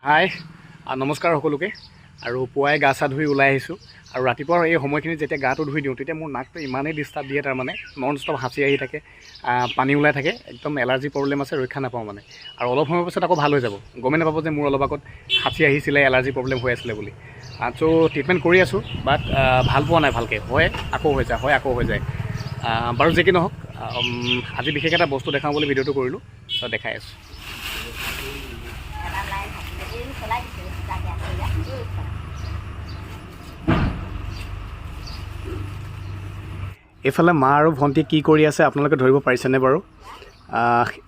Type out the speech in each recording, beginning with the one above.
হাই নমস্কাৰ সকলোকে আৰু পুৱাই গা চা ধুই ওলাই আহিছোঁ আৰু ৰাতিপুৱাৰ এই সময়খিনিত যেতিয়া গাটো ধুই দিওঁ তেতিয়া মোৰ নাকটো ইমানেই ডিষ্টাৰ্ব দিয়ে তাৰমানে নন ষ্টপ হাঁচি আহি থাকে পানী ওলাই থাকে একদম এলাৰ্জি প্ৰব্লেম আছে ৰক্ষা নাপাওঁ মানে আৰু অলপ সময়ৰ পিছত আকৌ ভাল হৈ যাব গমেই নাপাব যে মোৰ অলপ আগত হাঁচি আহিছিলে এলাৰ্জি প্ৰব্লেম হৈ আছিলে বুলি চ' ট্ৰিটমেণ্ট কৰি আছোঁ বাট ভাল পোৱা নাই ভালকৈ হয় আকৌ হৈ যায় বাৰু যি কি নহওক আজি বিশেষ এটা বস্তু দেখাওঁ বুলি ভিডিঅ'টো কৰিলোঁ চ' দেখাই আছোঁ এইফালে মা আৰু ভণ্টি কি কৰি আছে আপোনালোকে ধৰিব পাৰিছেনে বাৰু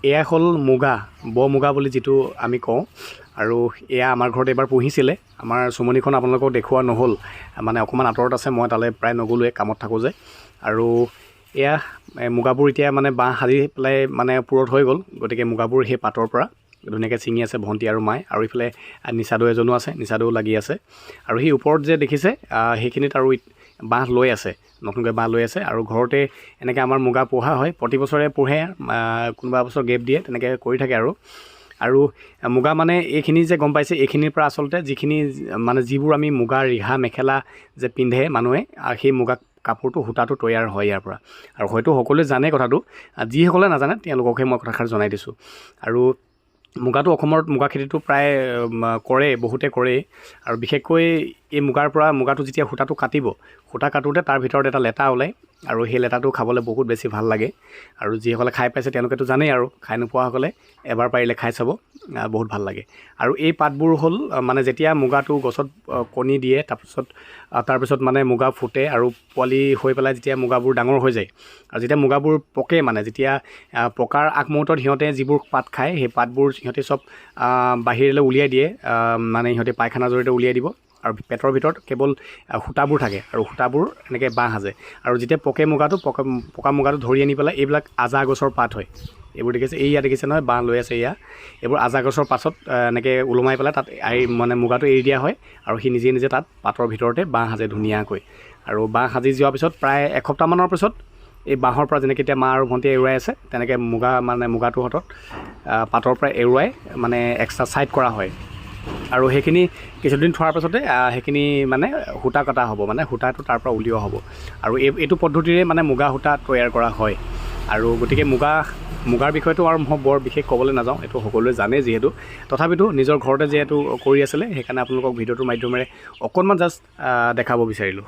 এয়া হ'ল মুগা মুগা বুলি যিটো আমি কওঁ আৰু এয়া আমাৰ ঘৰত এবাৰ পুহিছিলে আমাৰ চুমনিখন আপোনালোকক দেখুওৱা নহ'ল মানে অকণমান আঁতৰত আছে মই তালৈ প্ৰায় নগ'লোৱে কামত থাকোঁ যে আৰু এয়া মুগাবোৰ এতিয়া মানে বাঁহ সাজি পেলাই মানে পুৰত হৈ গ'ল গতিকে মুগাবোৰ সেই পাতৰ পৰা ধুনীয়াকৈ ছিঙি আছে ভণ্টি আৰু মায়ে আৰু ইফালে নিচাদৌ এজনো আছে নিচাদৌ লাগি আছে আৰু সেই ওপৰত যে দেখিছে সেইখিনিত আৰু বাঁহ লৈ আছে নতুনকৈ বাঁহ লৈ আছে আৰু ঘৰতে এনেকৈ আমাৰ মুগা পোহা হয় প্ৰতি বছৰে পোহে কোনোবা বছৰ গেপ দিয়ে তেনেকৈ কৰি থাকে আৰু মুগা মানে এইখিনি যে গম পাইছে এইখিনিৰ পৰা আচলতে যিখিনি মানে যিবোৰ আমি মুগা ৰিহা মেখেলা যে পিন্ধে মানুহে সেই মুগা কাপোৰটো সূতাটো তৈয়াৰ হয় ইয়াৰ পৰা আৰু হয়তো সকলোৱে জানে কথাটো যিসকলে নাজানে তেওঁলোককহে মই কথাষাৰ জনাই দিছোঁ আৰু মুগাটো অসমত মুগা খেতিটো প্ৰায় কৰে বহুতে কৰেই আৰু বিশেষকৈ এই মুগাৰ পৰা মুগাটো যেতিয়া সূতাটো কাটিব সূতা কাটোতে তাৰ ভিতৰত এটা লেটা ওলায় আৰু সেই লেটাটো খাবলৈ বহুত বেছি ভাল লাগে আৰু যিসকলে খাই পাইছে তেওঁলোকেতো জানেই আৰু খাই নোপোৱাসকলে এবাৰ পাৰিলে খাই চাব বহুত ভাল লাগে আৰু এই পাতবোৰ হ'ল মানে যেতিয়া মুগাটো গছত কণী দিয়ে তাৰপিছত মানে মুগা ফুটে আৰু পোৱালি হৈ পেলাই যেতিয়া মুগাবোৰ ডাঙৰ হৈ যায় আৰু যেতিয়া মুগাবোৰ পকে মানে যেতিয়া পকাৰ আগমুহূৰ্তত সিহঁতে যিবোৰ পাত খায় সেই পাতবোৰ সিহঁতে চব বাহিৰলৈ উলিয়াই দিয়ে মানে সিহঁতে পায়খানাৰ জৰিয়তে উলিয়াই দিব আৰু পেটৰ ভিতৰত কেৱল সূতাবোৰ থাকে আৰু সূতাবোৰ এনেকৈ বাঁহ সাজে আৰু যেতিয়া পকে মুগাটো পকা মুগাটো ধৰি আনি পেলাই এইবিলাক আজা গছৰ পাত হয় এইবোৰ দেখিছে দেখিছে নহয় বাঁহ লৈ আছে এইবোৰ আজা গছৰ পাছত এনেকৈ ওলমাই পেলাই তাত মানে মুগাটো এৰি দিয়া হয় আৰু সি নিজে নিজে তাত পাতৰ ভিতৰতে বাঁহ সাজে ধুনীয়াকৈ আৰু বাঁহ সাজি যোৱাৰ পিছত প্ৰায় এসপ্তাহমানৰ পিছত এই বাঁহৰ পৰা যেনেকৈ এতিয়া মা আৰু ভণ্টিয়ে এৰুৱাই আছে তেনেকৈ মুগাটো হাতত পাতৰ পৰা এৰুৱাই মানে এক্সট্ৰা ছাইড কৰা হয় আৰু সেইখিনি কিছুদিন থোৱাৰ পাছতে সেইখিনি মানে সূতা কটা হ'ব মানে সূতাটো তাৰ পৰা উলিওৱা হ'ব আৰু এইটো পদ্ধতিৰে মানে মুগা সূতা তৈয়াৰ কৰা হয় আৰু গতিকে মুগাৰ বিষয়টো আৰু মই বৰ বিশেষ ক'বলৈ নাযাওঁ এইটো সকলোৱে জানে যিহেতু তথাপিতো নিজৰ ঘৰতে যিহেতু কৰি আছিলে সেইকাৰণে আপোনালোকক ভিডিঅ'টোৰ মাধ্যমেৰে অকণমান জাষ্ট দেখাব বিচাৰিলোঁ